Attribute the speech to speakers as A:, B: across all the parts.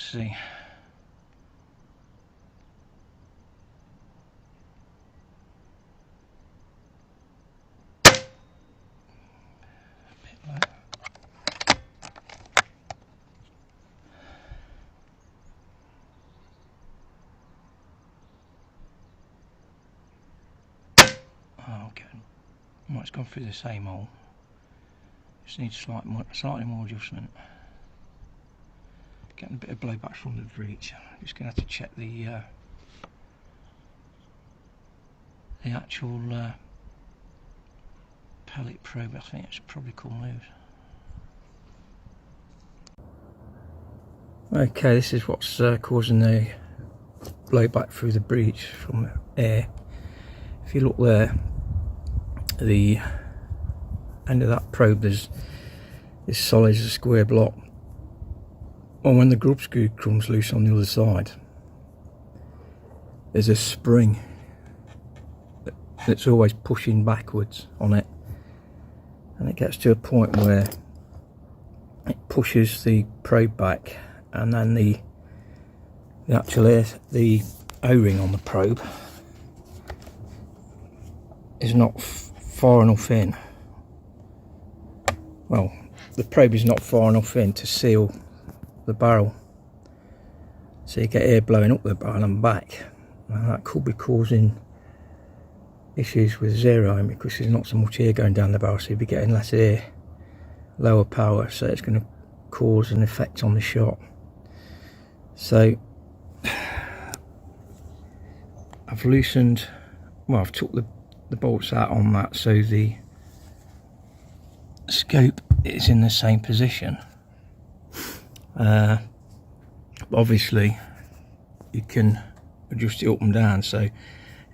A: see. Oh, okay. Well, it's gone through the same hole. Just needs slightly more adjustment. Getting a bit of blowback from the breech. Just going to have to check the actual pellet probe. I think it's probably called loose. Okay, this is what's causing the blowback through the breech from air. If you look there, the end of that probe is solid as a square block. And when the grub screw comes loose on the other side, there's a spring that's always pushing backwards on it, and it gets to a point where it pushes the probe back, and then the O-ring on the probe is not far enough in. Well, the probe is not far enough in to seal the barrel, so you get air blowing up the barrel and back, and that could be causing issues with zeroing, because there's not so much air going down the barrel, so you'll be getting less air, lower power, so it's going to cause an effect on the shot. So I've loosened, well, I've took the bolts out on that, so the scope is in the same position. Obviously you can adjust it up and down, so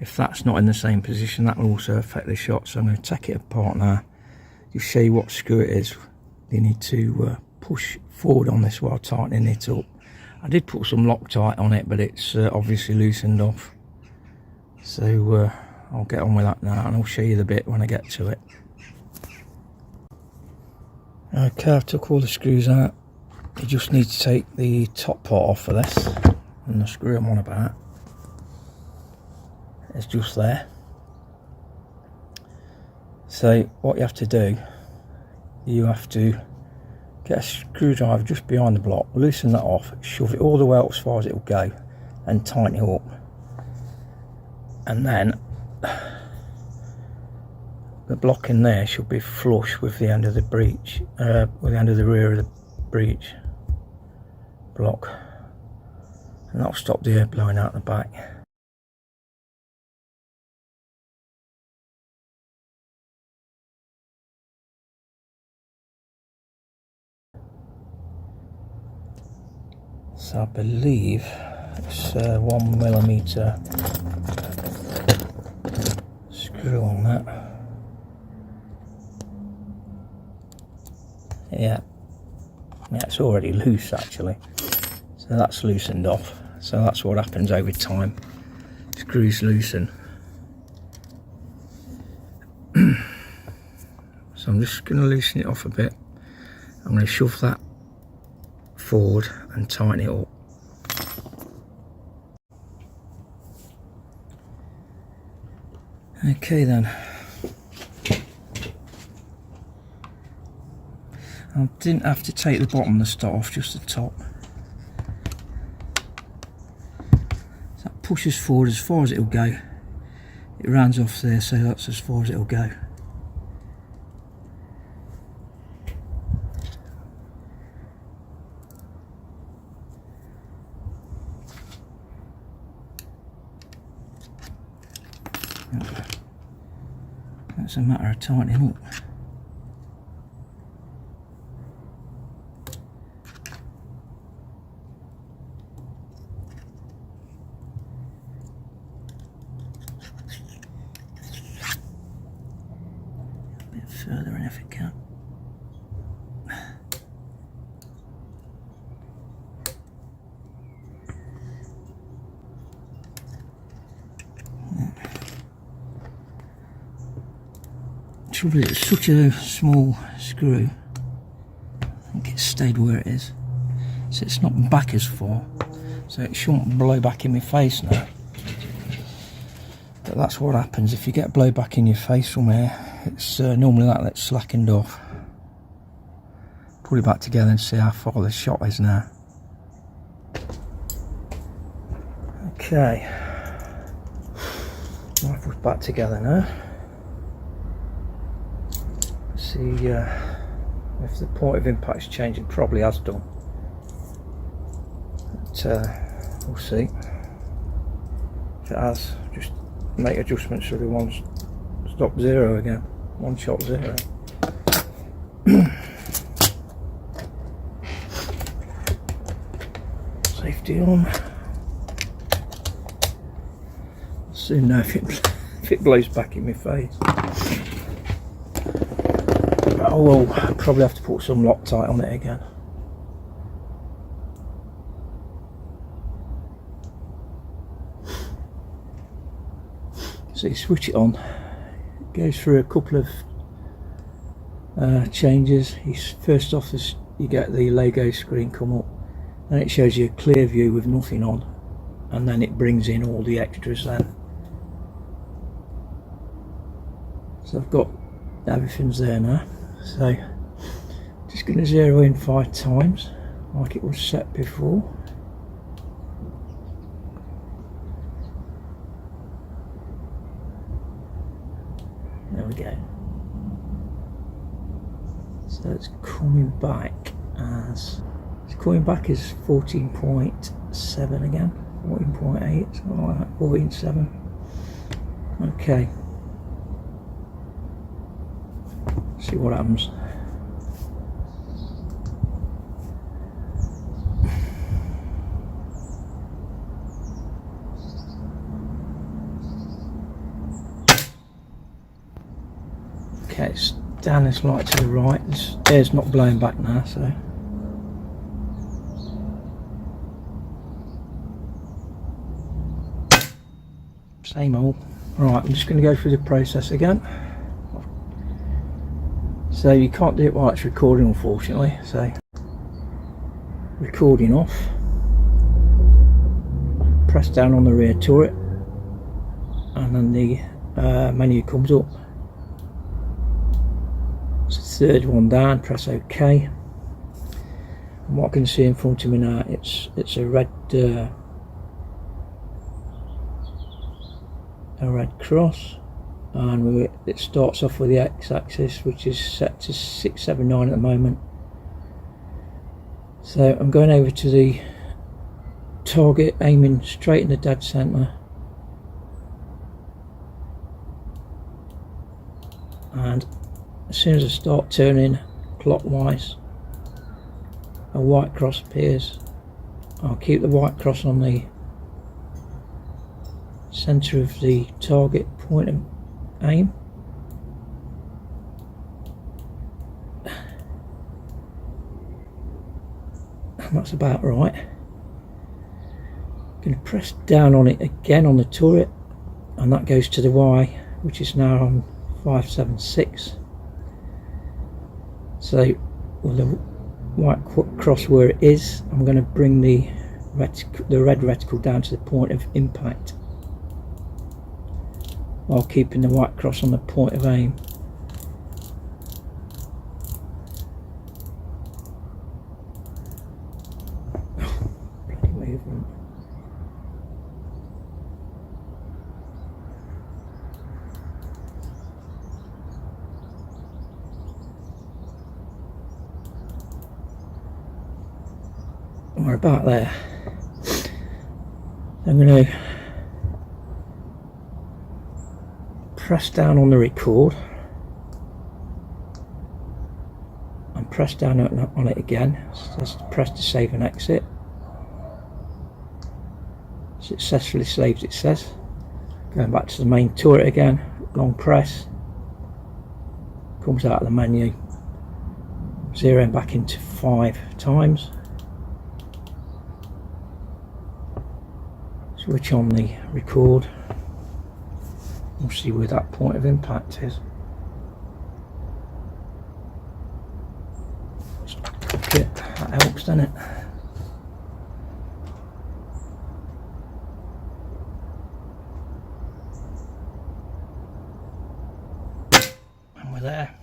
A: if that's not in the same position, that will also affect the shot. So I'm going to take it apart now, just show you what screw it is. You need to push forward on this while tightening it up. I did put some Loctite on it, but it's obviously loosened off, so I'll get on with that now, and I'll show you the bit when I get to it. Okay, I've took all the screws out. You just need to take the top part off of this, and the screw I'm on about is just there. So what you have to do, you have to get a screwdriver just behind the block, loosen that off, shove it all the way up as far as it will go, and tighten it up. And then the block in there should be flush with the end of the breech, with the end of the rear of the breech block, and that'll stop the air blowing out the back. So I believe it's 1mm screw on that. Yeah, it's already loose actually, so that's loosened off. So that's what happens over time, screws loosen. So I'm just going to loosen it off a bit. I'm going to shove that forward and tighten it up. Okay then, I didn't have to take the bottom of the start off, just the top. So that pushes forward as far as it'll go. It rounds off there, so that's as far as it'll go. That's a matter of tightening up. A bit further in if it can. It's such a small screw. I think it's stayed where it is. so it's not back as far, so it shouldn't blow back in my face now. But that's what happens if you get blowback in your face from here. It's normally that's slackened off. Put it back together and see how far the shot is now. Okay, rifle's back together now. See if the point of impact's changed. It probably has done. But we'll see. If it has, just make adjustments so the one's stop zero again. One shot zero. Safety on. Soon know if it blows back in my face. Oh well, I'll probably have to put some Loctite on it again. So you switch it on, it goes through a couple of changes. First off, you get the Lego screen come up, and it shows you a clear view with nothing on, and then it brings in all the extras then. So I've got everything's there now. So just going to zero in 5 times like it was set before. There we go. So it's coming back as 14.7 again, 14.8, something like that, 14.7. Okay. See what happens. Okay, it's down this light to the right. This air's not blowing back now, so same old. Right, I'm just going to go through the process again. So you can't do it while it's recording, unfortunately. So recording off, press down on the rear turret, and then the menu comes up. So third one down, press OK. And what I can see in front of me now, it's a red cross. And it starts off with the x-axis, which is set to 679 at the moment. So I'm going over to the target, aiming straight in the dead centre, and as soon as I start turning clockwise, a white cross appears. I'll keep the white cross on the centre of the target point of aim, and that's about right. I'm going to press down on it again on the turret, and that goes to the Y, which is now on 576. So with the white cross where it is, I'm going to bring the red reticle down to the point of impact, while keeping the white cross on the point of aim. Oh, bloody movement. We're about there. I'm going to press down on the record and press down on it again. So press to save and exit. Successfully saved, it says. Going back to the main turret again, long press, comes out of the menu, zeroing back into 5 times. Switch on the record. We'll see where that point of impact is. Okay, that helps, doesn't it? there.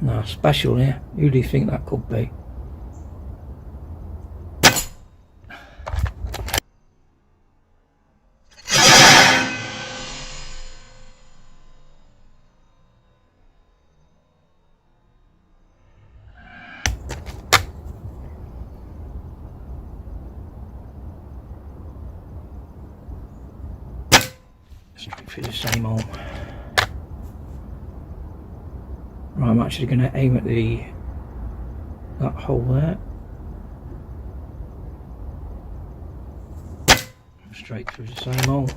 A: Now special here, who do you think that could be? Straight through the same hole. Right, I'm actually going to aim at that hole there. Straight through the same hole.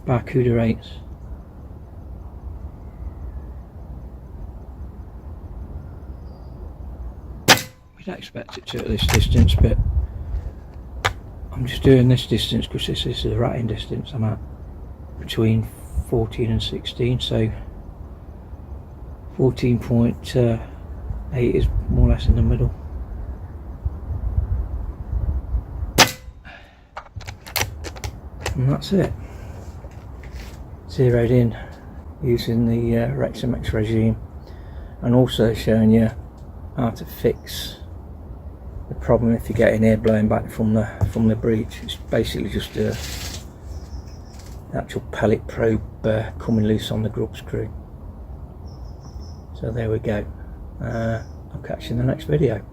A: Barracuda 8s. We don't expect it to at this distance, but I'm just doing this distance because this is the ratting distance I'm at, between 14 and 16, so 14.8 is more or less in the middle. And that's it. Zeroed in using the Reximex Regime, and also showing you how to fix the problem if you're getting air blowing back from the breech. It's basically just the actual pellet probe coming loose on the grub screw. So there we go. I'll catch you in the next video.